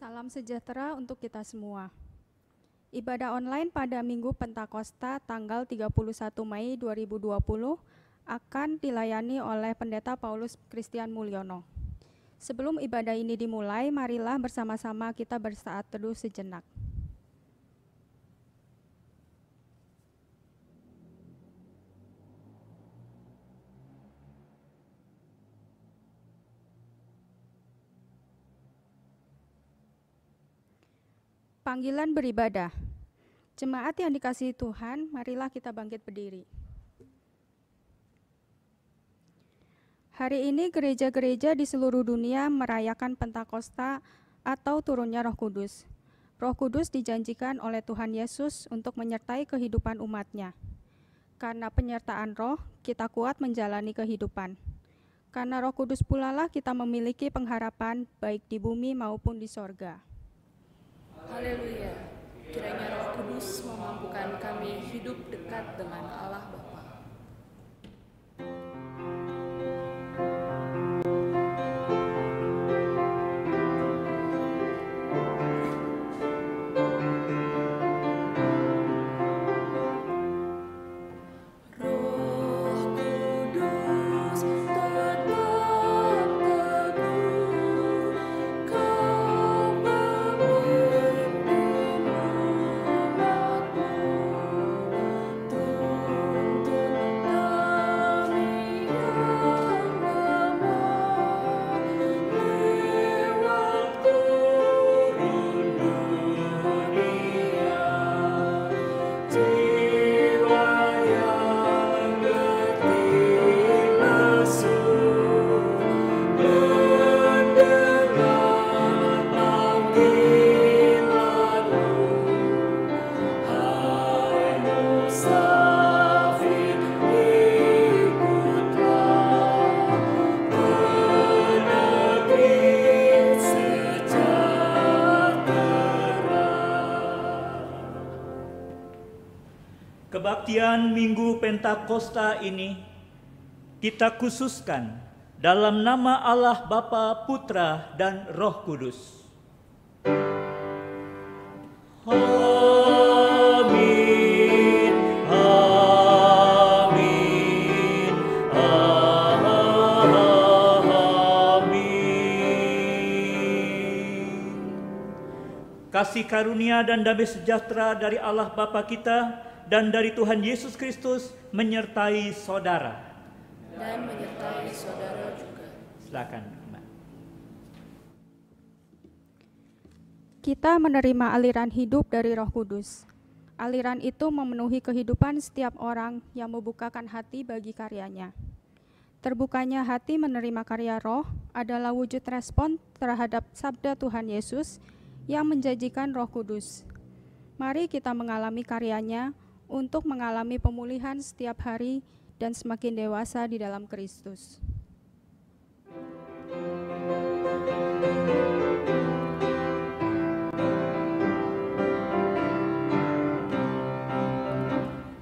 Salam sejahtera untuk kita semua. Ibadah online pada Minggu Pentakosta tanggal 31 Mei 2020 akan dilayani oleh Pendeta Paulus Christian Mulyono. Sebelum ibadah ini dimulai, marilah bersama-sama kita bersaat teduh sejenak. Panggilan beribadah. Jemaat yang dikasihi Tuhan, marilah kita bangkit berdiri. Hari ini gereja-gereja di seluruh dunia merayakan Pentakosta atau turunnya Roh Kudus. Roh Kudus dijanjikan oleh Tuhan Yesus untuk menyertai kehidupan umat-Nya. Karena penyertaan Roh, kita kuat menjalani kehidupan. Karena Roh Kudus pula lah kita memiliki pengharapan baik di bumi maupun di sorga. Haleluya, kiranya Roh Kudus memampukan kami hidup dekat dengan Allah Bapa. Kebaktian Minggu Pentakosta ini kita khususkan dalam nama Allah Bapa, Putra, dan Roh Kudus. Amin, amin, amin. Kasih karunia dan damai sejahtera dari Allah Bapa kita dan dari Tuhan Yesus Kristus menyertai saudara. Dan menyertai saudara juga. Silakan. Kita menerima aliran hidup dari Roh Kudus. Aliran itu memenuhi kehidupan setiap orang yang membukakan hati bagi karyanya. Terbukanya hati menerima karya Roh adalah wujud respon terhadap sabda Tuhan Yesus yang menjanjikan Roh Kudus. Mari kita mengalami karyanya untuk mengalami pemulihan setiap hari dan semakin dewasa di dalam Kristus.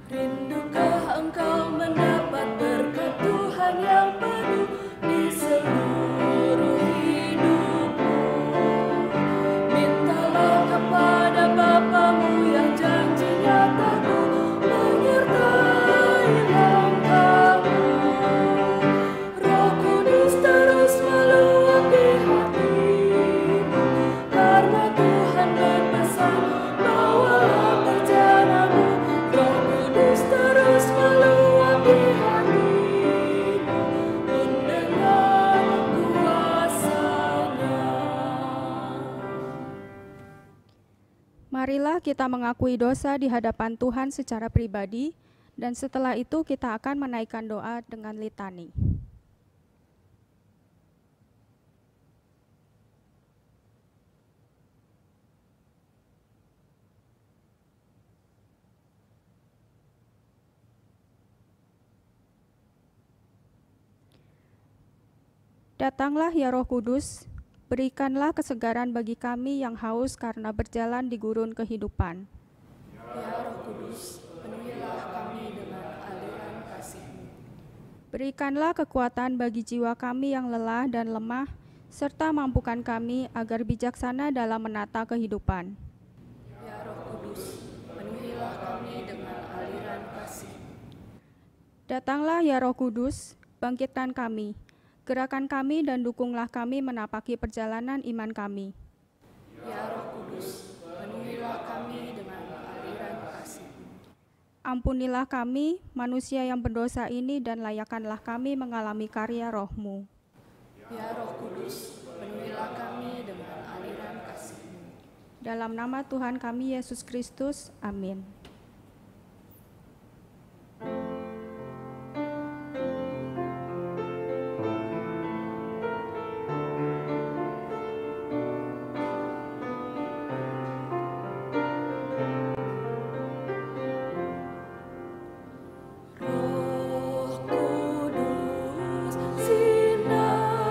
Rindukah engkau mendapat berkat Tuhan yang penuh di seluruh hidupmu? Mintalah kepada Bapamu yang janjinya teguh menyertai langkahmu. Roh Kudus terus meluapi hatimu, karena Tuhan berpesan, bawalah perjalananmu. Roh Kudus terus meluapi hatimu, mendengar kuasa-Nya. Marilah kita mengakui dosa di hadapan Tuhan secara pribadi, dan setelah itu kita akan menaikkan doa dengan litani. Datanglah ya Roh Kudus, berikanlah kesegaran bagi kami yang haus karena berjalan di gurun kehidupan. Ya Roh Kudus, penuhilah kami dengan aliran kasih-Mu. Berikanlah kekuatan bagi jiwa kami yang lelah dan lemah, serta mampukan kami agar bijaksana dalam menata kehidupan. Ya Roh Kudus, penuhilah kami dengan aliran kasih. Datanglah ya Roh Kudus, bangkitkan kami, gerakan kami dan dukunglah kami menapaki perjalanan iman kami. Ya Roh Kudus, penuhilah kami dengan aliran kasih. Ampunilah kami, manusia yang berdosa ini, dan layakkanlah kami mengalami karya Roh-Mu. Ya Roh Kudus, penuhilah kami dengan aliran kasih. Dalam nama Tuhan kami Yesus Kristus, amin. Roh Kudus, sinarilah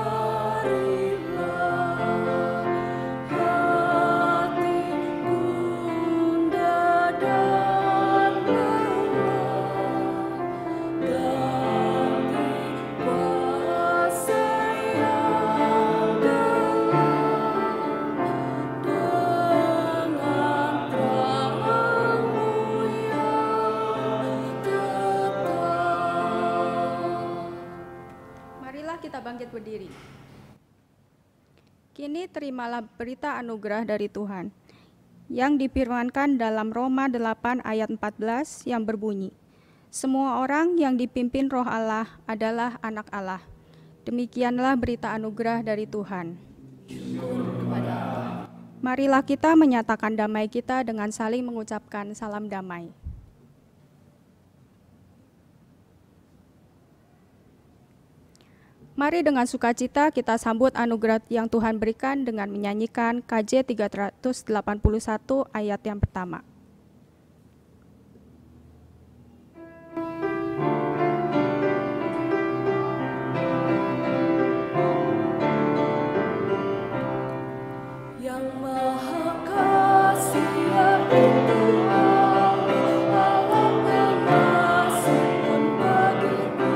hati gundah dan lelah, ganti kuasa yang gelap dengan terang-Mu yang tetap. Marilah kita bangkit berdiri. Kini terimalah berita anugerah dari Tuhan yang difirmankan dalam Roma 8 ayat 14 yang berbunyi, "Semua orang yang dipimpin Roh Allah adalah anak Allah." Demikianlah berita anugerah dari Tuhan. Marilah kita menyatakan damai kita dengan saling mengucapkan salam damai. Mari dengan sukacita kita sambut anugerah yang Tuhan berikan dengan menyanyikan KJ 381 ayat yang pertama. Yang Maha Kasih yaitu Allah pengasih pun bagiku.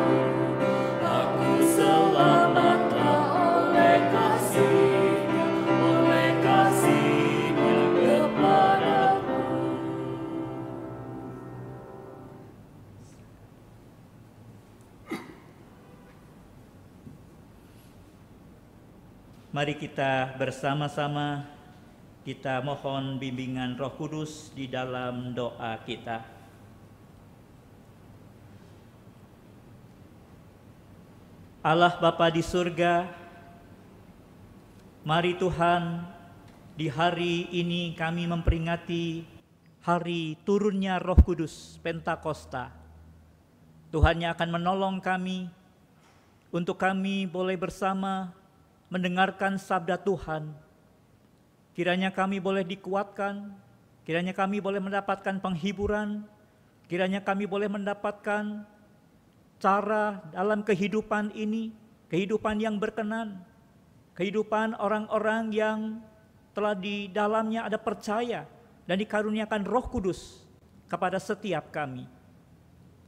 Aku selamatlah oleh kasih-Nya kepadaku. Mari kita bersama-sama kita mohon bimbingan Roh Kudus di dalam doa kita. Allah Bapa di surga, mari Tuhan, di hari ini kami memperingati hari turunnya Roh Kudus Pentakosta. Tuhan yang akan menolong kami untuk kami boleh bersama mendengarkan sabda Tuhan. Kiranya kami boleh dikuatkan, kiranya kami boleh mendapatkan penghiburan, kiranya kami boleh mendapatkan cara dalam kehidupan ini, kehidupan yang berkenan, kehidupan orang-orang yang telah di dalamnya ada percaya dan dikaruniakan Roh Kudus kepada setiap kami.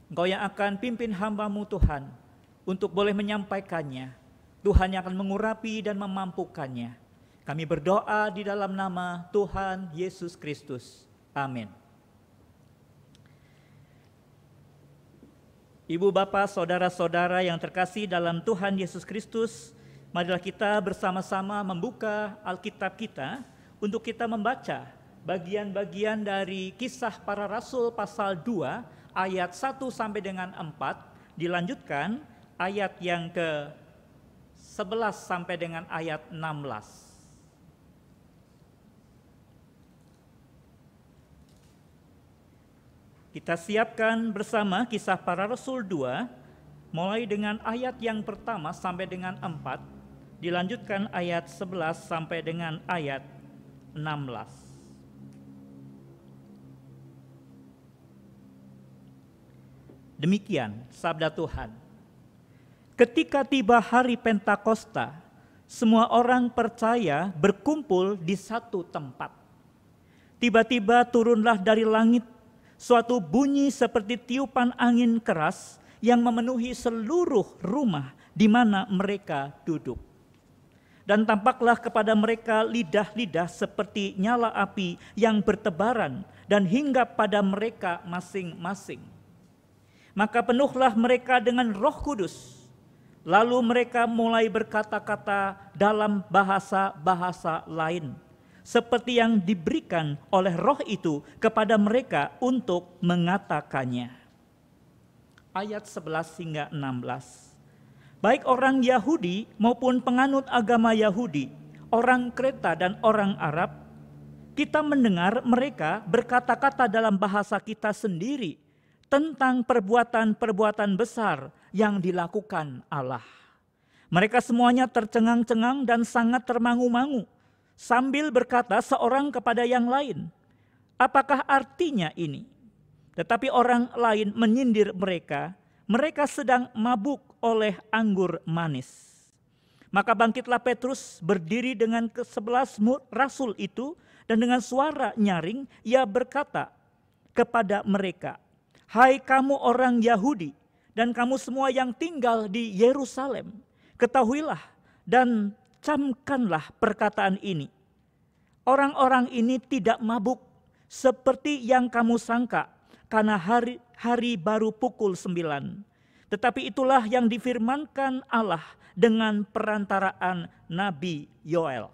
Engkau yang akan pimpin hamba-Mu Tuhan untuk boleh menyampaikannya. Tuhan yang akan mengurapi dan memampukannya. Kami berdoa di dalam nama Tuhan Yesus Kristus. Amin. Ibu, Bapak, saudara-saudara yang terkasih dalam Tuhan Yesus Kristus, marilah kita bersama-sama membuka Alkitab kita untuk kita membaca bagian-bagian dari Kisah Para Rasul pasal 2 ayat 1 sampai dengan 4, dilanjutkan ayat yang ke-11 sampai dengan ayat 16. Kita siapkan bersama Kisah Para Rasul 2, mulai dengan ayat yang pertama sampai dengan 4, dilanjutkan ayat 11 sampai dengan ayat 16. Demikian sabda Tuhan. Ketika tiba hari Pentakosta, semua orang percaya berkumpul di satu tempat. Tiba-tiba turunlah dari langit suatu bunyi seperti tiupan angin keras yang memenuhi seluruh rumah di mana mereka duduk. Dan tampaklah kepada mereka lidah-lidah seperti nyala api yang bertebaran dan hinggap pada mereka masing-masing. Maka penuhlah mereka dengan Roh Kudus. Lalu mereka mulai berkata-kata dalam bahasa-bahasa lain, seperti yang diberikan oleh Roh itu kepada mereka untuk mengatakannya. Ayat 11 hingga 16. Baik orang Yahudi maupun penganut agama Yahudi, orang Kreta dan orang Arab, kita mendengar mereka berkata-kata dalam bahasa kita sendiri tentang perbuatan-perbuatan besar yang dilakukan Allah. Mereka semuanya tercengang-cengang dan sangat termangu-mangu, sambil berkata seorang kepada yang lain, apakah artinya ini? Tetapi orang lain menyindir mereka, mereka sedang mabuk oleh anggur manis. Maka bangkitlah Petrus berdiri dengan ke-11 rasul itu, dan dengan suara nyaring ia berkata kepada mereka, hai kamu orang Yahudi dan kamu semua yang tinggal di Yerusalem, ketahuilah dan camkanlah perkataan ini. Orang-orang ini tidak mabuk seperti yang kamu sangka, karena hari baru pukul 9. Tetapi itulah yang difirmankan Allah dengan perantaraan Nabi Yoel.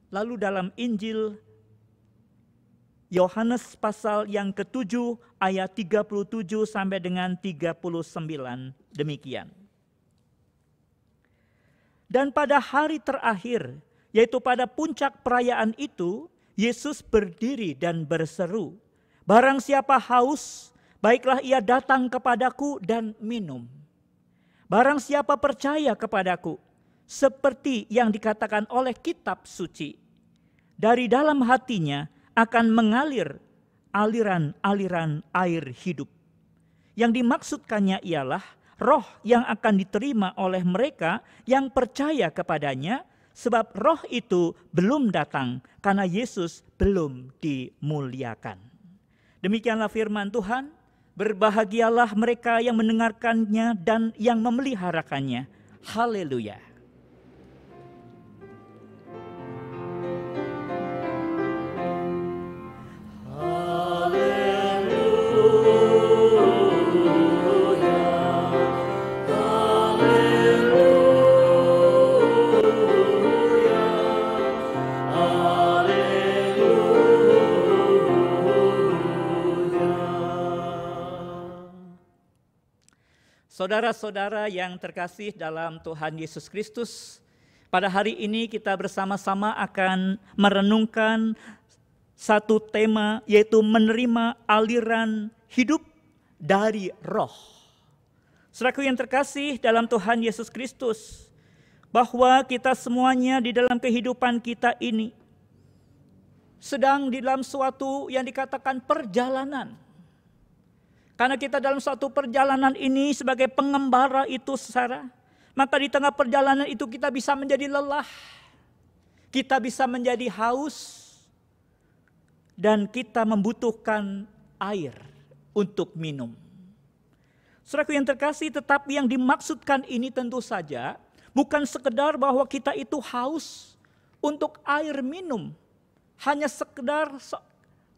Lalu dalam Injil Yohanes pasal yang ke-7 ayat 37 sampai dengan 39 demikian. Dan pada hari terakhir, yaitu pada puncak perayaan itu, Yesus berdiri dan berseru, barang siapa haus, baiklah ia datang kepadaku dan minum. Barang siapa percaya kepadaku, seperti yang dikatakan oleh kitab suci, dari dalam hatinya akan mengalir aliran-aliran air hidup. Yang dimaksudkannya ialah roh yang akan diterima oleh mereka yang percaya kepadanya, sebab roh itu belum datang karena Yesus belum dimuliakan. Demikianlah firman Tuhan. Berbahagialah mereka yang mendengarkannya dan yang memeliharakannya. Haleluya. Saudara-saudara yang terkasih dalam Tuhan Yesus Kristus, pada hari ini kita bersama-sama akan merenungkan satu tema, yaitu menerima aliran hidup dari roh. Saudaraku yang terkasih dalam Tuhan Yesus Kristus, bahwa kita semuanya di dalam kehidupan kita ini sedang di dalam suatu yang dikatakan perjalanan. Karena kita dalam suatu perjalanan ini sebagai pengembara itu saudara, maka di tengah perjalanan itu kita bisa menjadi lelah, kita bisa menjadi haus, dan kita membutuhkan air untuk minum. Saudaraku yang terkasih, tetapi yang dimaksudkan ini tentu saja bukan sekedar bahwa kita itu haus untuk air minum, hanya sekedar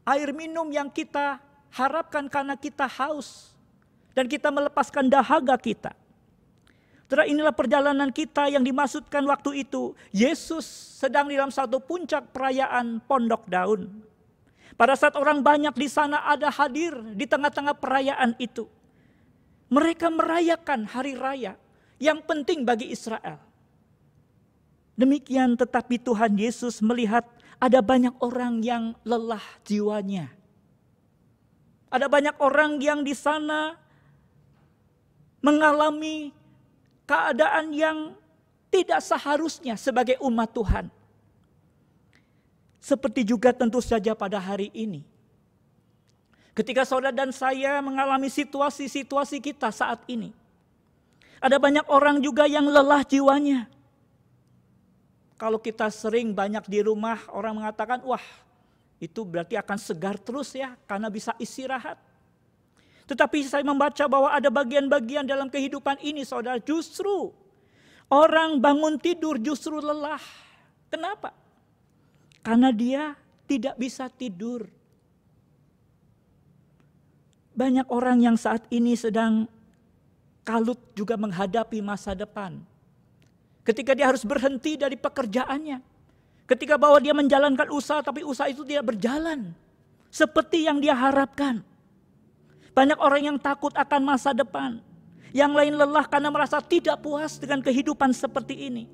air minum yang kita harapkan karena kita haus dan kita melepaskan dahaga kita. Saudara, inilah perjalanan kita yang dimaksudkan waktu itu. Yesus sedang di dalam satu puncak perayaan Pondok Daun. Pada saat orang banyak di sana ada hadir di tengah-tengah perayaan itu. Mereka merayakan hari raya yang penting bagi Israel. Demikian, tetapi Tuhan Yesus melihat ada banyak orang yang lelah jiwanya. Ada banyak orang yang di sana mengalami keadaan yang tidak seharusnya sebagai umat Tuhan. Seperti juga tentu saja pada hari ini. Ketika saudara dan saya mengalami situasi-situasi kita saat ini. Ada banyak orang juga yang lelah jiwanya. Kalau kita sering banyak di rumah, orang mengatakan, wah, itu berarti akan segar terus ya, karena bisa istirahat. Tetapi saya membaca bahwa ada bagian-bagian dalam kehidupan ini saudara, justru orang bangun tidur justru lelah. Kenapa? Karena dia tidak bisa tidur. Banyak orang yang saat ini sedang kalut juga menghadapi masa depan. Ketika dia harus berhenti dari pekerjaannya. Ketika bahwa dia menjalankan usaha tapi usaha itu tidak berjalan seperti yang dia harapkan. Banyak orang yang takut akan masa depan. Yang lain lelah karena merasa tidak puas dengan kehidupan seperti ini.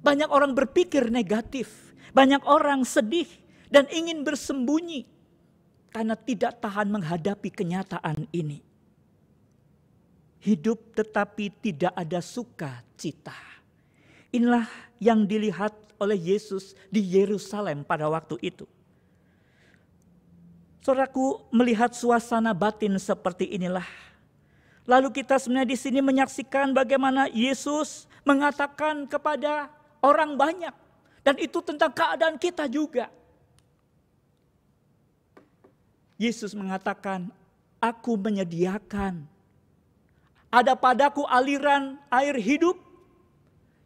Banyak orang berpikir negatif. Banyak orang sedih dan ingin bersembunyi karena tidak tahan menghadapi kenyataan ini. Hidup tetapi tidak ada sukacita. Inilah yang dilihat oleh Yesus di Yerusalem pada waktu itu. Saudaraku, melihat suasana batin seperti inilah. Lalu kita sebenarnya di sini menyaksikan bagaimana Yesus mengatakan kepada orang banyak. Dan itu tentang keadaan kita juga. Yesus mengatakan, aku menyediakan. Ada padaku aliran air hidup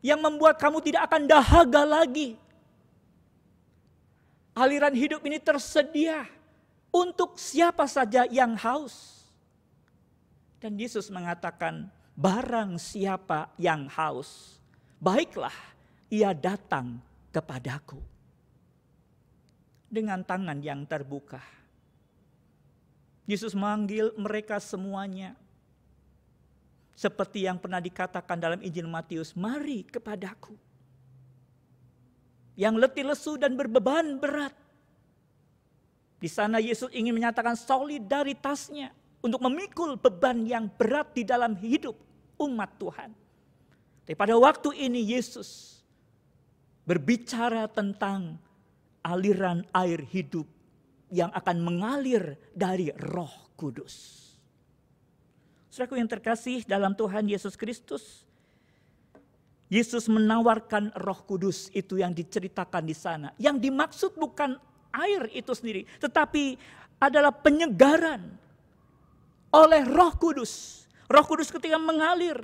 yang membuat kamu tidak akan dahaga lagi. Aliran hidup ini tersedia untuk siapa saja yang haus. Dan Yesus mengatakan, barang siapa yang haus, baiklah ia datang kepadaku. Dengan tangan yang terbuka. Yesus memanggil mereka semuanya. Seperti yang pernah dikatakan dalam Injil Matius, mari kepadaku. Yang letih lesu dan berbeban berat. Di sana Yesus ingin menyatakan solidaritasnya untuk memikul beban yang berat di dalam hidup umat Tuhan. Tapi pada waktu ini Yesus berbicara tentang aliran air hidup yang akan mengalir dari Roh Kudus. Saudaraku yang terkasih dalam Tuhan Yesus Kristus, Yesus menawarkan Roh Kudus itu yang diceritakan di sana. Yang dimaksud bukan air itu sendiri, tetapi adalah penyegaran oleh Roh Kudus. Roh Kudus ketika mengalir,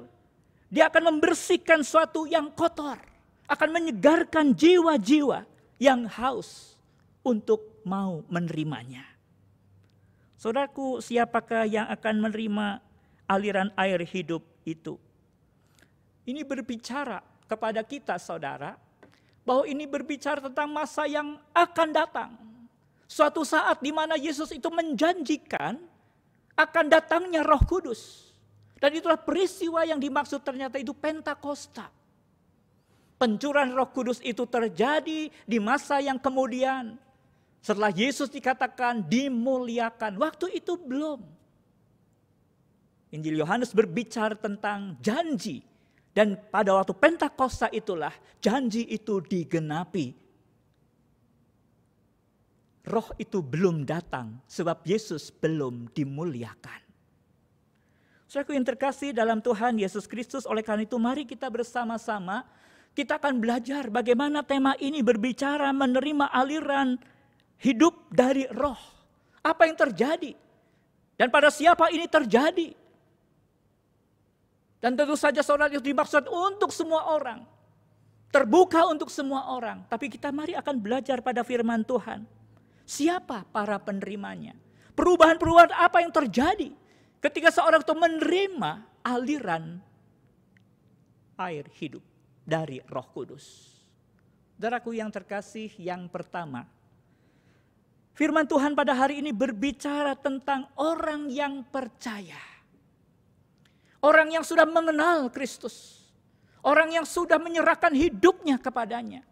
dia akan membersihkan suatu yang kotor, akan menyegarkan jiwa-jiwa yang haus untuk mau menerimanya. Saudaraku, siapakah yang akan menerima aliran air hidup itu? Ini berbicara kepada kita, saudara, bahwa ini berbicara tentang masa yang akan datang. Suatu saat di mana Yesus itu menjanjikan akan datangnya Roh Kudus. Dan itulah peristiwa yang dimaksud ternyata itu Pentakosta. Pencurahan Roh Kudus itu terjadi di masa yang kemudian. Setelah Yesus dikatakan dimuliakan, waktu itu belum. Injil Yohanes berbicara tentang janji. Dan pada waktu Pentakosta itulah janji itu digenapi. Roh itu belum datang sebab Yesus belum dimuliakan. Saudaraku yang terkasih dalam Tuhan Yesus Kristus, oleh karena itu mari kita bersama-sama, kita akan belajar bagaimana tema ini berbicara menerima aliran hidup dari Roh. Apa yang terjadi? Dan pada siapa ini terjadi? Dan tentu saja saudara itu dimaksud untuk semua orang. Terbuka untuk semua orang. Tapi kita mari akan belajar pada firman Tuhan. Siapa para penerimanya? Perubahan-perubahan apa yang terjadi ketika seorang itu menerima aliran air hidup dari Roh Kudus. Saudaraku yang terkasih, yang pertama, firman Tuhan pada hari ini berbicara tentang orang yang percaya. Orang yang sudah mengenal Kristus. Orang yang sudah menyerahkan hidupnya kepadanya.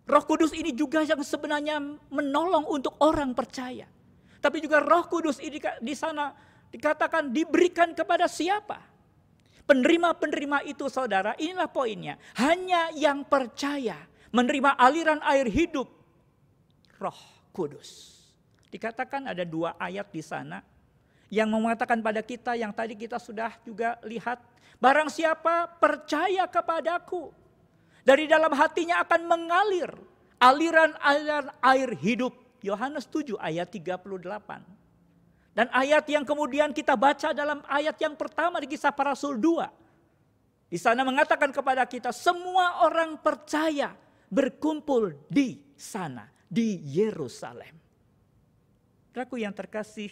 Roh Kudus ini juga yang sebenarnya menolong untuk orang percaya. Tapi juga Roh Kudus ini di sana dikatakan diberikan kepada siapa? Penerima-penerima itu saudara, inilah poinnya. Hanya yang percaya menerima aliran air hidup Roh Kudus. Dikatakan ada 2 ayat di sana yang mengatakan pada kita yang tadi kita sudah juga lihat. Barang siapa percaya kepadaku, dari dalam hatinya akan mengalir aliran-aliran air hidup. Yohanes 7 ayat 38. Dan ayat yang kemudian kita baca dalam ayat yang pertama di Kisah Para Rasul 2. Di sana mengatakan kepada kita, semua orang percaya berkumpul di sana, di Yerusalem. Saudaraku yang terkasih,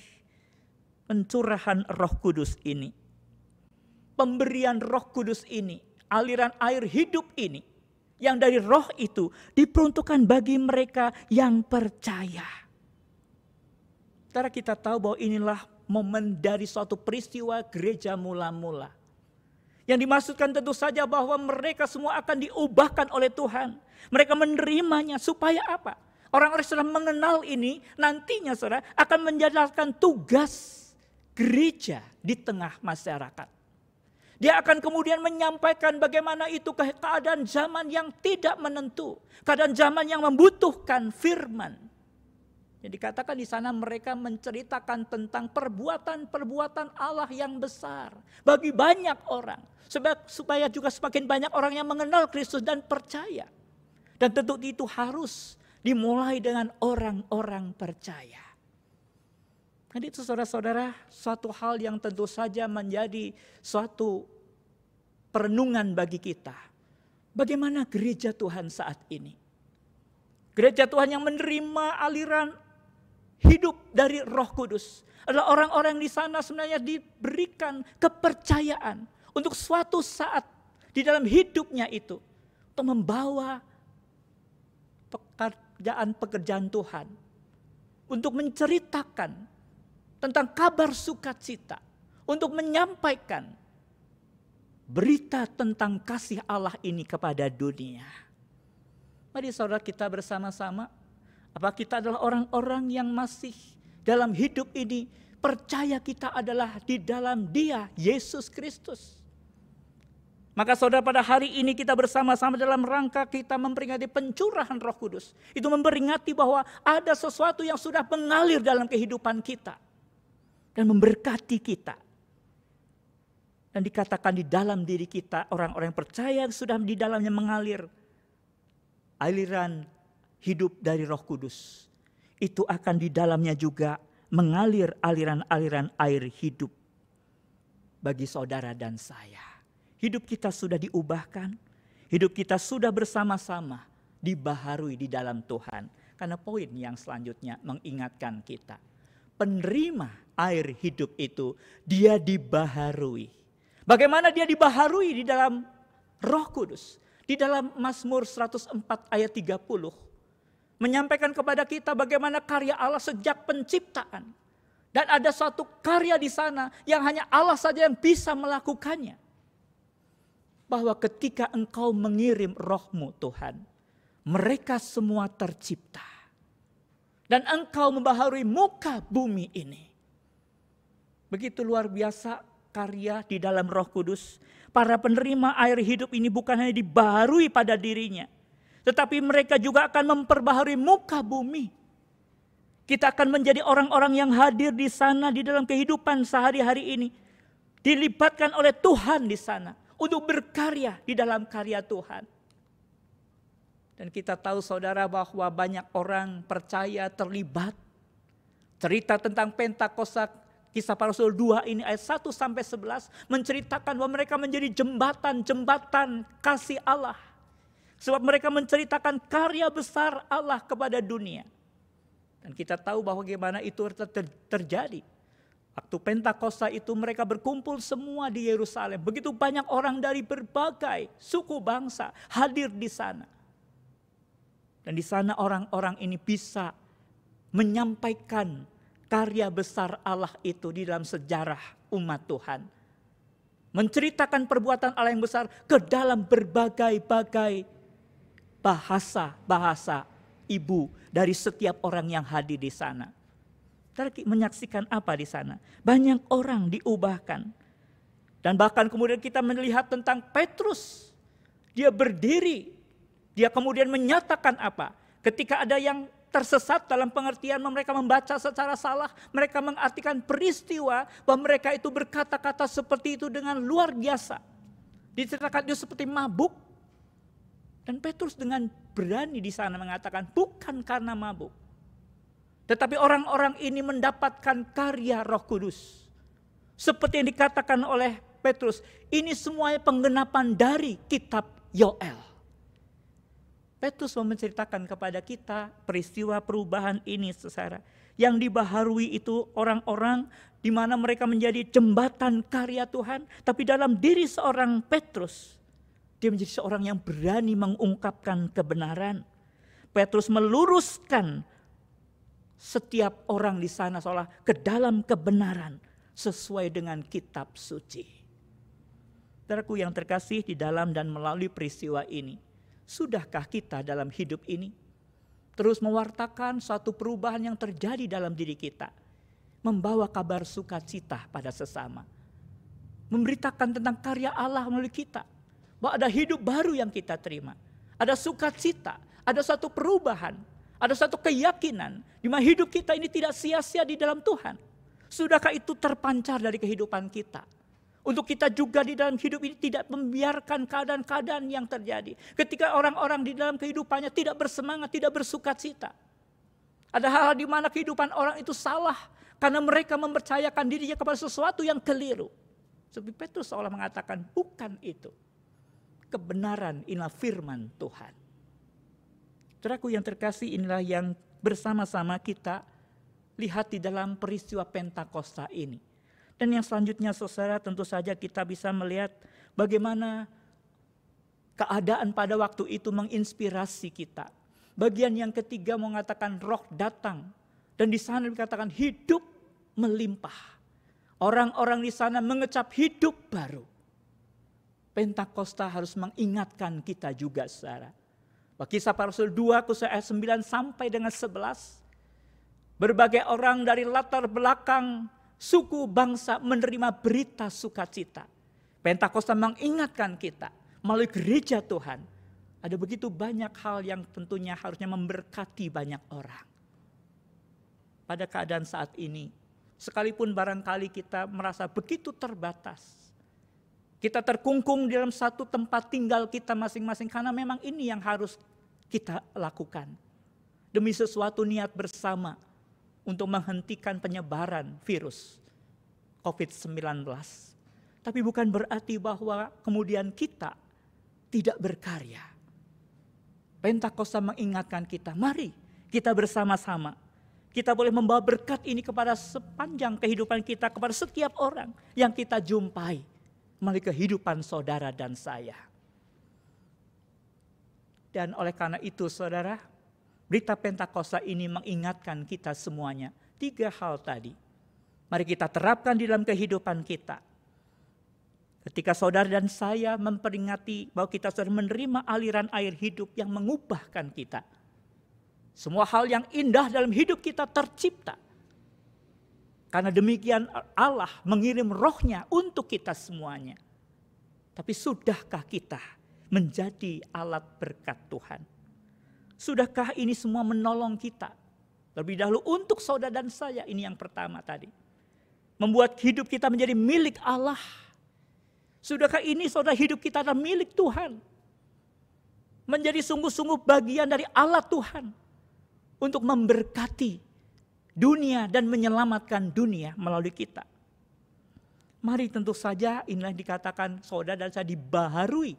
pencurahan Roh Kudus ini, pemberian Roh Kudus ini, aliran air hidup ini, yang dari Roh itu diperuntukkan bagi mereka yang percaya. Saudara, kita tahu bahwa inilah momen dari suatu peristiwa gereja mula-mula. Yang dimaksudkan tentu saja bahwa mereka semua akan diubahkan oleh Tuhan. Mereka menerimanya supaya apa? Orang-orang sudah mengenal ini nantinya saudara akan menjalankan tugas gereja di tengah masyarakat. Dia akan kemudian menyampaikan bagaimana itu keadaan zaman yang tidak menentu. Keadaan zaman yang membutuhkan firman. Jadi dikatakan di sana mereka menceritakan tentang perbuatan-perbuatan Allah yang besar. Bagi banyak orang. Supaya juga semakin banyak orang yang mengenal Kristus dan percaya. Dan tentu itu harus dimulai dengan orang-orang percaya. Jadi itu saudara-saudara, suatu hal yang tentu saja menjadi suatu perenungan bagi kita. Bagaimana gereja Tuhan saat ini? Gereja Tuhan yang menerima aliran hidup dari Roh Kudus. Adalah orang-orang di sana sebenarnya diberikan kepercayaan untuk suatu saat di dalam hidupnya itu. Untuk membawa pekerjaan Tuhan. Untuk menceritakan tentang kabar sukacita. Untuk menyampaikan berita tentang kasih Allah ini kepada dunia. Mari saudara kita bersama-sama. Apa kita adalah orang-orang yang masih dalam hidup ini percaya kita adalah di dalam Dia, Yesus Kristus. Maka saudara pada hari ini kita bersama-sama dalam rangka kita memperingati pencurahan Roh Kudus. Itu memperingati bahwa ada sesuatu yang sudah mengalir dalam kehidupan kita. Dan memberkati kita. Dan dikatakan di dalam diri kita orang-orang yang percaya yang sudah di dalamnya mengalir aliran hidup dari Roh Kudus. Itu akan di dalamnya juga mengalir aliran-aliran air hidup bagi saudara dan saya. Hidup kita sudah diubahkan. Hidup kita sudah bersama-sama dibaharui di dalam Tuhan. Karena poin yang selanjutnya mengingatkan kita. Penerima air hidup itu dia dibaharui. Bagaimana dia dibaharui di dalam Roh Kudus? Di dalam Mazmur 104 ayat 30. Menyampaikan kepada kita bagaimana karya Allah sejak penciptaan. Dan ada suatu karya di sana yang hanya Allah saja yang bisa melakukannya. Bahwa ketika Engkau mengirim Roh-Mu Tuhan, mereka semua tercipta. Dan Engkau membaharui muka bumi ini. Begitu luar biasa karya di dalam Roh Kudus. Para penerima air hidup ini bukan hanya dibaharui pada dirinya. Tetapi mereka juga akan memperbaharui muka bumi. Kita akan menjadi orang-orang yang hadir di sana di dalam kehidupan sehari-hari ini. Dilibatkan oleh Tuhan di sana. Untuk berkarya di dalam karya Tuhan. Dan kita tahu saudara bahwa banyak orang percaya terlibat. Cerita tentang Pentakosta Kisah Para Rasul 2 ini ayat 1-11 menceritakan bahwa mereka menjadi jembatan-jembatan kasih Allah. Sebab mereka menceritakan karya besar Allah kepada dunia. Dan kita tahu bahwa bagaimana itu terjadi. Waktu Pentakosta itu mereka berkumpul semua di Yerusalem. Begitu banyak orang dari berbagai suku bangsa hadir di sana. Dan di sana orang-orang ini bisa menyampaikan karya besar Allah itu di dalam sejarah umat Tuhan. Menceritakan perbuatan Allah yang besar ke dalam berbagai-bagai bahasa ibu dari setiap orang yang hadir di sana. Menyaksikan apa di sana? Banyak orang diubahkan. Dan bahkan kemudian kita melihat tentang Petrus. Dia berdiri. Dia kemudian menyatakan apa? Ketika ada yang tersesat dalam pengertian mereka membaca secara salah. Mereka mengartikan peristiwa bahwa mereka itu berkata-kata seperti itu dengan luar biasa. Diceritakan itu seperti mabuk. Dan Petrus dengan berani di sana mengatakan bukan karena mabuk. Tetapi orang-orang ini mendapatkan karya Roh Kudus. Seperti yang dikatakan oleh Petrus, ini semuanya penggenapan dari kitab Yoel. Petrus mau menceritakan kepada kita peristiwa perubahan ini, saudara. Yang dibaharui itu orang-orang di mana mereka menjadi jembatan karya Tuhan. Tapi dalam diri seorang Petrus, dia menjadi seorang yang berani mengungkapkan kebenaran. Petrus meluruskan setiap orang di sana seolah ke dalam kebenaran sesuai dengan kitab suci. Saudaraku yang terkasih, di dalam dan melalui peristiwa ini, sudahkah kita dalam hidup ini terus mewartakan suatu perubahan yang terjadi dalam diri kita, membawa kabar sukacita pada sesama, memberitakan tentang karya Allah melalui kita, bahwa ada hidup baru yang kita terima, ada sukacita, ada satu perubahan, ada satu keyakinan di mana hidup kita ini tidak sia-sia di dalam Tuhan. Sudahkah itu terpancar dari kehidupan kita? Untuk kita juga di dalam hidup ini tidak membiarkan keadaan-keadaan yang terjadi. Ketika orang-orang di dalam kehidupannya tidak bersemangat, tidak bersukacita. Ada hal-hal di mana kehidupan orang itu salah karena mereka mempercayakan dirinya kepada sesuatu yang keliru. Seperti Petrus seolah mengatakan, bukan itu. Kebenaran inilah firman Tuhan. Saudaraku yang terkasih, inilah yang bersama-sama kita lihat di dalam peristiwa Pentakosta ini. Dan yang selanjutnya saudara, tentu saja kita bisa melihat bagaimana keadaan pada waktu itu menginspirasi kita. Bagian yang ketiga mengatakan roh datang. Dan di sana dikatakan hidup melimpah. Orang-orang di sana mengecap hidup baru. Pentakosta harus mengingatkan kita juga saudara. Kisah Para Rasul 2 ayat 9 sampai dengan 11. Berbagai orang dari latar belakang suku bangsa menerima berita sukacita. Pentakosta mengingatkan kita melalui gereja Tuhan. Ada begitu banyak hal yang tentunya harusnya memberkati banyak orang. Pada keadaan saat ini, sekalipun barangkali kita merasa begitu terbatas. Kita terkungkung dalam satu tempat tinggal kita masing-masing karena memang ini yang harus kita lakukan. Demi sesuatu niat bersama untuk menghentikan penyebaran virus COVID-19. Tapi bukan berarti bahwa kemudian kita tidak berkarya. Pentakosta mengingatkan kita, mari kita bersama-sama. Kita boleh membawa berkat ini kepada sepanjang kehidupan kita, kepada setiap orang yang kita jumpai melalui kehidupan saudara dan saya. Dan oleh karena itu saudara, berita Pentakosta ini mengingatkan kita semuanya. 3 hal tadi. Mari kita terapkan di dalam kehidupan kita. Ketika saudara dan saya memperingati bahwa kita sudah menerima aliran air hidup yang mengubahkan kita. Semua hal yang indah dalam hidup kita tercipta. Karena demikian Allah mengirim rohnya untuk kita semuanya. Tapi sudahkah kita menjadi alat berkat Tuhan? Sudahkah ini semua menolong kita? Lebih dahulu untuk saudara dan saya, ini yang pertama tadi. Membuat hidup kita menjadi milik Allah. Sudahkah ini saudara hidup kita adalah milik Tuhan? Menjadi sungguh-sungguh bagian dari alat Tuhan. Untuk memberkati dunia dan menyelamatkan dunia melalui kita. Mari tentu saja inilah dikatakan saudara dan saya dibaharui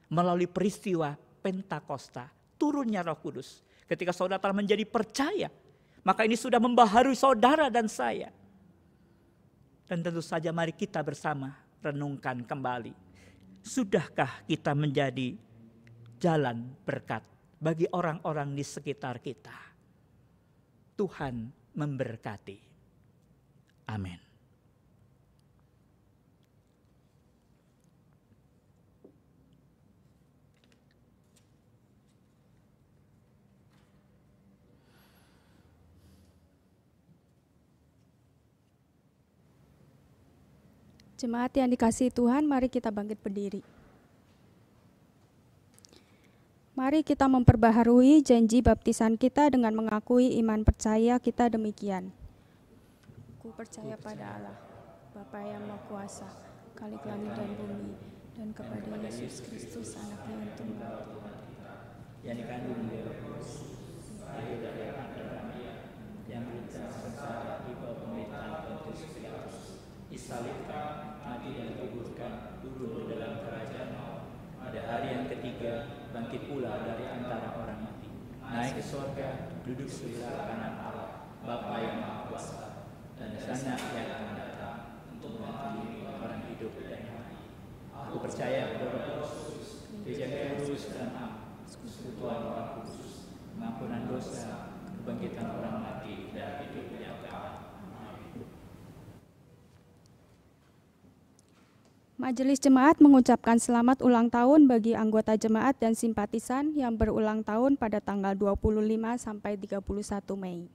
melalui peristiwa Pentakosta. Turunnya Roh Kudus. Ketika saudara telah menjadi percaya, maka ini sudah membaharui saudara dan saya. Dan tentu saja mari kita bersama renungkan kembali. Sudahkah kita menjadi jalan berkat bagi orang-orang di sekitar kita? Tuhan memberkati. Amin. Jemaat yang dikasihi Tuhan, mari kita bangkit berdiri. Mari kita memperbaharui janji baptisan kita dengan mengakui iman percaya kita demikian. Ku percaya pada Allah, Bapa yang Maha Kuasa, Khalik langit dan bumi, dan kepada Yesus Kristus anaknya yang tunggal, yang dikandung dari Roh Kudus, lahir dari Abraham, yang bersama di bawah pemerintahan Pontius Pilatus, disalibkan, mati dan dikuburkan, turun ke dalam kerajaan maut, pada hari yang ketiga bangkit pula dari antara orang mati, naik ke surga, duduk sebelah kanan Allah, Bapa yang Maha Kuasa, dan sana yang akan datang untuk mengadili orang hidup dan mati. Aku percaya kepada Roh Kudus, Gereja Kudus dan Am, persekutuan Roh Kudus, pengampunan dosa, kebangkitan orang mati, dan hidup yang kekal. Majelis Jemaat mengucapkan selamat ulang tahun bagi anggota jemaat dan simpatisan yang berulang tahun pada tanggal 25 sampai 31 Mei.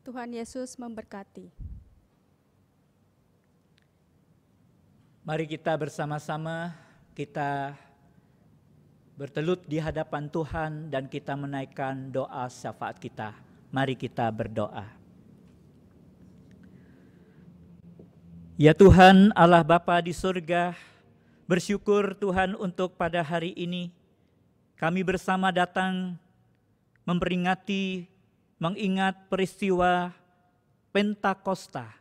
Tuhan Yesus memberkati. Mari kita bersama-sama kita bertelut di hadapan Tuhan dan kita menaikkan doa syafaat kita. Mari kita berdoa. Ya Tuhan Allah Bapa di surga, bersyukur Tuhan untuk pada hari ini kami bersama datang memperingati, mengingat peristiwa Pentakosta,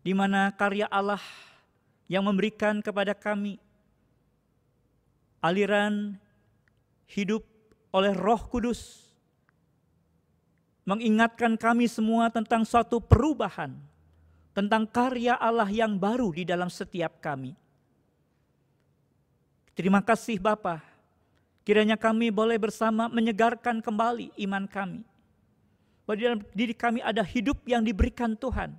di mana karya Allah yang memberikan kepada kami aliran hidup oleh Roh Kudus, mengingatkan kami semua tentang suatu perubahan, tentang karya Allah yang baru di dalam setiap kami. Terima kasih Bapa, kiranya kami boleh bersama menyegarkan kembali iman kami. Bahwa di dalam diri kami ada hidup yang diberikan Tuhan.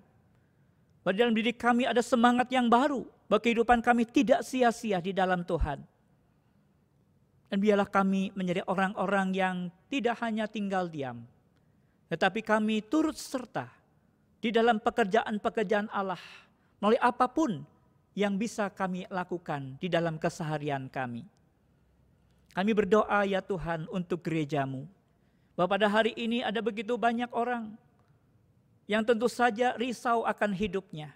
Bahwa di dalam diri kami ada semangat yang baru, bahwa kehidupan kami tidak sia-sia di dalam Tuhan. Dan biarlah kami menjadi orang-orang yang tidak hanya tinggal diam, tetapi kami turut serta di dalam pekerjaan-pekerjaan Allah, melalui apapun yang bisa kami lakukan di dalam keseharian kami. Kami berdoa ya Tuhan untuk gereja-Mu, bahwa pada hari ini ada begitu banyak orang yang tentu saja risau akan hidupnya.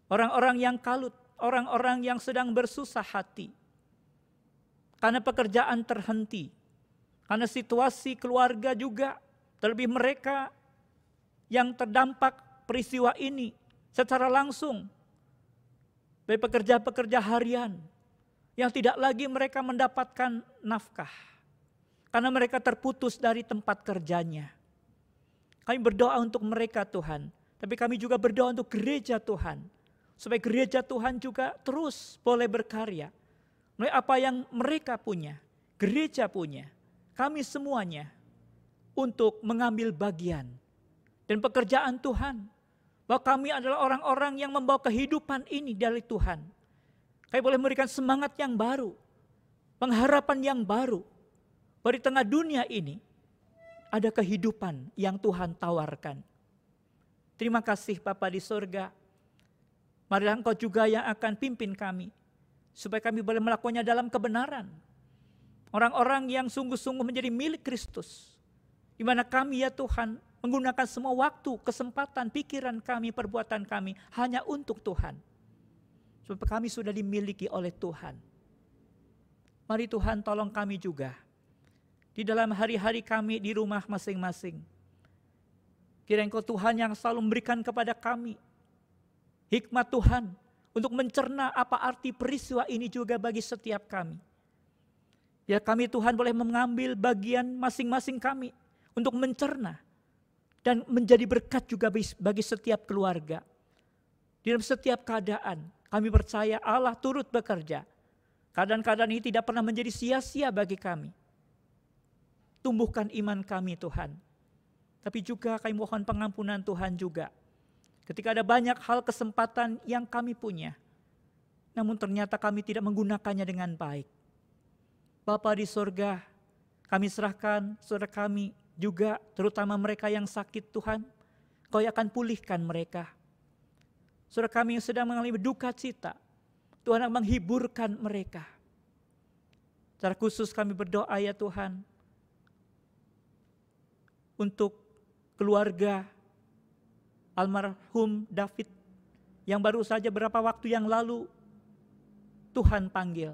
Orang-orang yang kalut, orang-orang yang sedang bersusah hati. Karena pekerjaan terhenti, karena situasi keluarga juga, terlebih mereka yang terdampak peristiwa ini secara langsung. Baik pekerja-pekerja harian yang tidak lagi mereka mendapatkan nafkah. Karena mereka terputus dari tempat kerjanya. Kami berdoa untuk mereka Tuhan, tapi kami juga berdoa untuk gereja Tuhan, supaya gereja Tuhan juga terus boleh berkarya. Melalui apa yang mereka punya, gereja punya, kami semuanya, untuk mengambil bagian dan pekerjaan Tuhan. Bahwa kami adalah orang-orang yang membawa kehidupan ini dari Tuhan. Kami boleh memberikan semangat yang baru, pengharapan yang baru. Bahwa di tengah dunia ini ada kehidupan yang Tuhan tawarkan. Terima kasih Bapa di surga. Marilah Engkau juga yang akan pimpin kami, supaya kami boleh melakukannya dalam kebenaran. Orang-orang yang sungguh-sungguh menjadi milik Kristus. Di mana kami ya Tuhan menggunakan semua waktu, kesempatan, pikiran kami, perbuatan kami hanya untuk Tuhan. Sebab kami sudah dimiliki oleh Tuhan. Mari Tuhan tolong kami juga di dalam hari-hari kami di rumah masing-masing. Kiranya Engkau Tuhan yang selalu memberikan kepada kami hikmat Tuhan untuk mencerna apa arti peristiwa ini juga bagi setiap kami. Ya kami Tuhan boleh mengambil bagian masing-masing kami untuk mencerna dan menjadi berkat juga bagi setiap keluarga. Di dalam setiap keadaan kami percaya Allah turut bekerja. Keadaan-keadaan ini tidak pernah menjadi sia-sia bagi kami. Tumbuhkan iman kami Tuhan. Tapi juga kami mohon pengampunan Tuhan juga. Ketika ada banyak hal kesempatan yang kami punya, namun ternyata kami tidak menggunakannya dengan baik. Bapa di surga, kami serahkan saudara kami juga, terutama mereka yang sakit Tuhan. Kau akan pulihkan mereka. Saudara kami yang sedang mengalami duka cita, Tuhan akan menghiburkan mereka. Secara khusus kami berdoa ya Tuhan, untuk keluarga almarhum David yang baru saja beberapa waktu yang lalu Tuhan panggil.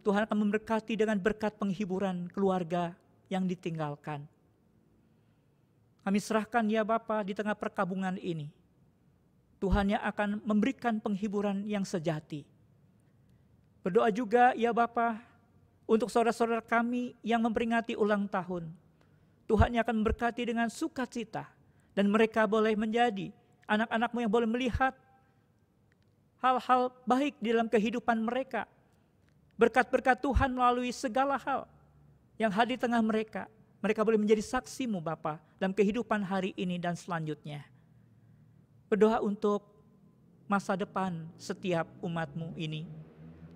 Tuhan akan memberkati dengan berkat penghiburan keluarga yang ditinggalkan. Kami serahkan ya Bapa di tengah perkabungan ini. Tuhan yang akan memberikan penghiburan yang sejati. Berdoa juga ya Bapa untuk saudara-saudara kami yang memperingati ulang tahun. Tuhan yang akan memberkati dengan sukacita. Dan mereka boleh menjadi anak-anak-Mu yang boleh melihat hal-hal baik di dalam kehidupan mereka. Berkat-berkat Tuhan melalui segala hal yang hadir di tengah mereka. Mereka boleh menjadi saksi-Mu Bapa dalam kehidupan hari ini dan selanjutnya. Berdoa untuk masa depan setiap umat-Mu ini.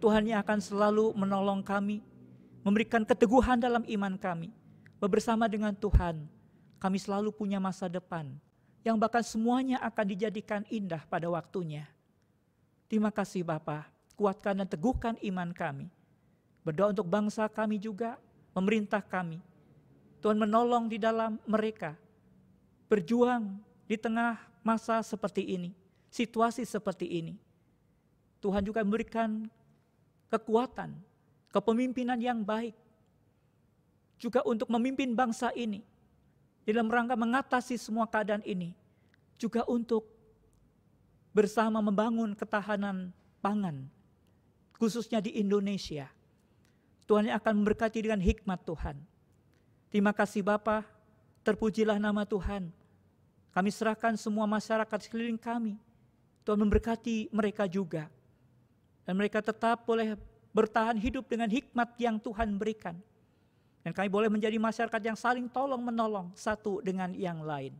Tuhan yang akan selalu menolong kami, memberikan keteguhan dalam iman kami. Bersama dengan Tuhan, kami selalu punya masa depan yang bahkan semuanya akan dijadikan indah pada waktunya. Terima kasih Bapa, kuatkan dan teguhkan iman kami. Berdoa untuk bangsa kami juga, pemerintah kami. Tuhan menolong di dalam mereka, berjuang di tengah masa seperti ini, situasi seperti ini. Tuhan juga memberikan kekuatan, kepemimpinan yang baik, juga untuk memimpin bangsa ini, dalam rangka mengatasi semua keadaan ini, juga untuk bersama membangun ketahanan pangan, khususnya di Indonesia. Tuhan yang akan memberkati dengan hikmat Tuhan. Terima kasih Bapa, terpujilah nama Tuhan. Kami serahkan semua masyarakat sekeliling kami. Tuhan memberkati mereka juga. Dan mereka tetap boleh bertahan hidup dengan hikmat yang Tuhan berikan. Dan kami boleh menjadi masyarakat yang saling tolong menolong satu dengan yang lain.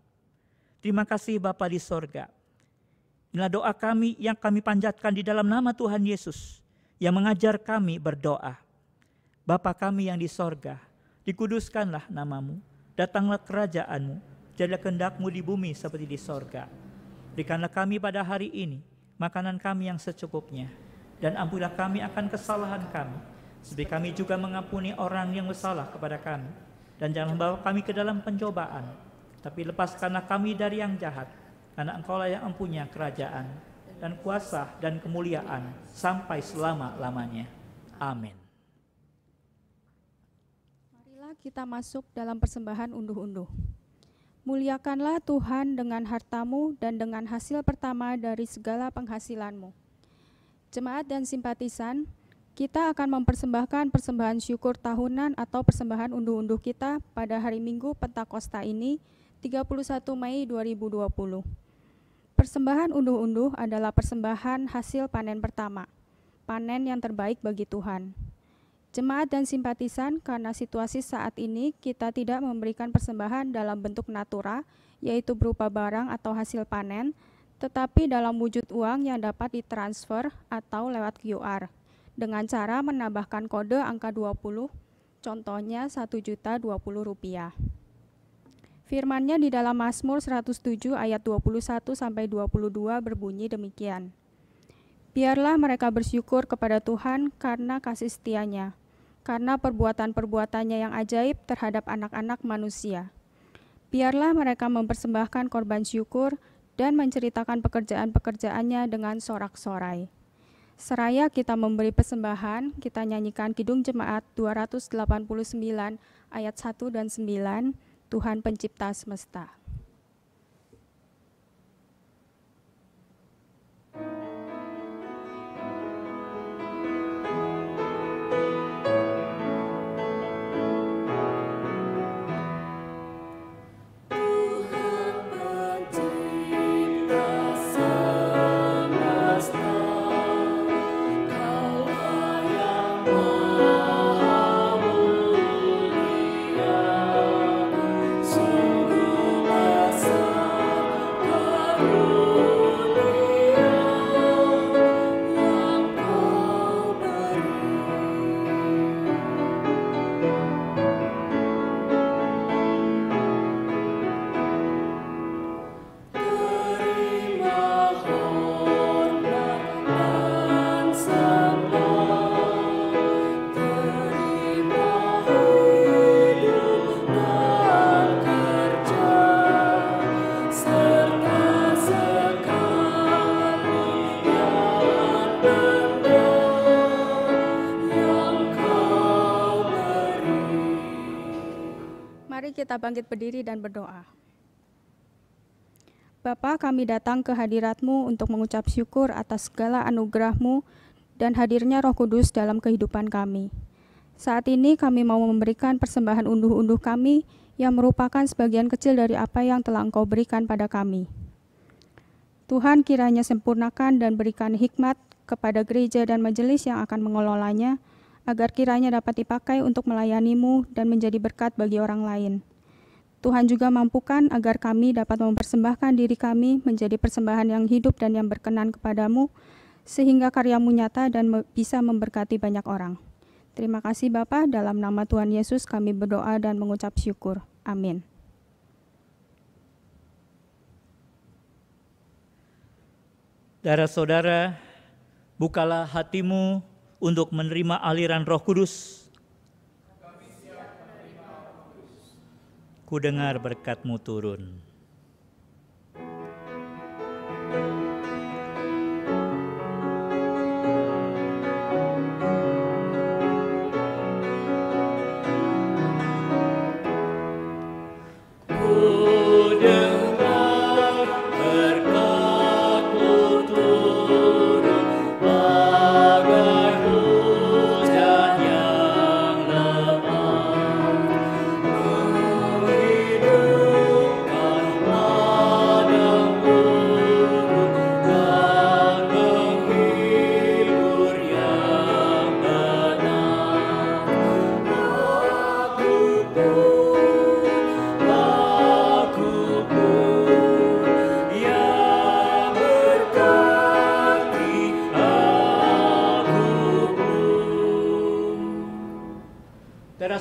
Terima kasih Bapa di sorga. Inilah doa kami yang kami panjatkan di dalam nama Tuhan Yesus yang mengajar kami berdoa. Bapa kami yang di sorga, dikuduskanlah namamu, datanglah kerajaan-Mu, jadilah kehendak-Mu di bumi seperti di sorga. Berikanlah kami pada hari ini makanan kami yang secukupnya, dan ampunilah kami akan kesalahan kami, seperti kami juga mengampuni orang yang bersalah kepada kami. Dan jangan membawa kami ke dalam pencobaan, tapi lepaskanlah kami dari yang jahat, karena Engkau-lah yang mempunyai kerajaan, dan kuasa, dan kemuliaan, sampai selama-lamanya. Amin. Marilah kita masuk dalam persembahan unduh-unduh. Muliakanlah Tuhan dengan hartamu dan dengan hasil pertama dari segala penghasilanmu. Jemaat dan simpatisan, kita akan mempersembahkan persembahan syukur tahunan atau persembahan unduh-unduh kita pada hari Minggu Pentakosta ini, 31 Mei 2020. Persembahan unduh-unduh adalah persembahan hasil panen pertama, panen yang terbaik bagi Tuhan. Jemaat dan simpatisan, karena situasi saat ini kita tidak memberikan persembahan dalam bentuk natura, yaitu berupa barang atau hasil panen, tetapi dalam wujud uang yang dapat ditransfer atau lewat QR. Dengan cara menambahkan kode angka 20, contohnya Rp1.020.000. Firman-Nya di dalam Mazmur 107 ayat 21-22 berbunyi demikian. Biarlah mereka bersyukur kepada Tuhan karena kasih setia-Nya, karena perbuatan-perbuatannya yang ajaib terhadap anak-anak manusia. Biarlah mereka mempersembahkan korban syukur dan menceritakan pekerjaan-pekerjaannya dengan sorak-sorai. Seraya kita memberi persembahan, kita nyanyikan Kidung Jemaat 289 ayat 1 dan 9, Tuhan Pencipta Semesta. kita bangkit berdiri dan berdoa. Bapa, kami datang ke hadirat-Mu untuk mengucap syukur atas segala anugerah-Mu dan hadirnya Roh Kudus dalam kehidupan kami. Saat ini kami mau memberikan persembahan unduh-unduh kami yang merupakan sebagian kecil dari apa yang telah Engkau berikan pada kami. Tuhan, kiranya sempurnakan dan berikan hikmat kepada gereja dan majelis yang akan mengelolanya, agar kiranya dapat dipakai untuk melayani-Mu dan menjadi berkat bagi orang lain. Tuhan juga mampukan agar kami dapat mempersembahkan diri kami menjadi persembahan yang hidup dan yang berkenan kepadamu, sehingga karya-Mu nyata dan bisa memberkati banyak orang. Terima kasih Bapa, dalam nama Tuhan Yesus kami berdoa dan mengucap syukur. Amin. Saudara-saudara, bukalah hatimu untuk menerima aliran Roh Kudus. Ku dengar berkat-Mu turun.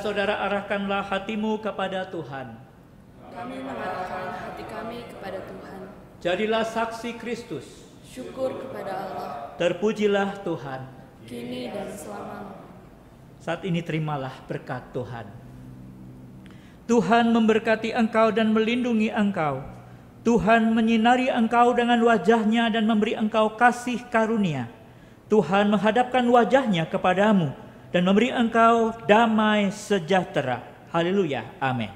Saudara, arahkanlah hatimu kepada Tuhan. Kami mengarahkan hati kami kepada Tuhan. Jadilah saksi Kristus. Syukur kepada Allah. Terpujilah Tuhan. Kini dan selamanya. Saat ini terimalah berkat Tuhan. Tuhan memberkati engkau dan melindungi engkau. Tuhan menyinari engkau dengan wajah-Nya dan memberi engkau kasih karunia. Tuhan menghadapkan wajah-Nya kepadamu dan memberi engkau damai sejahtera. Haleluya. Amin.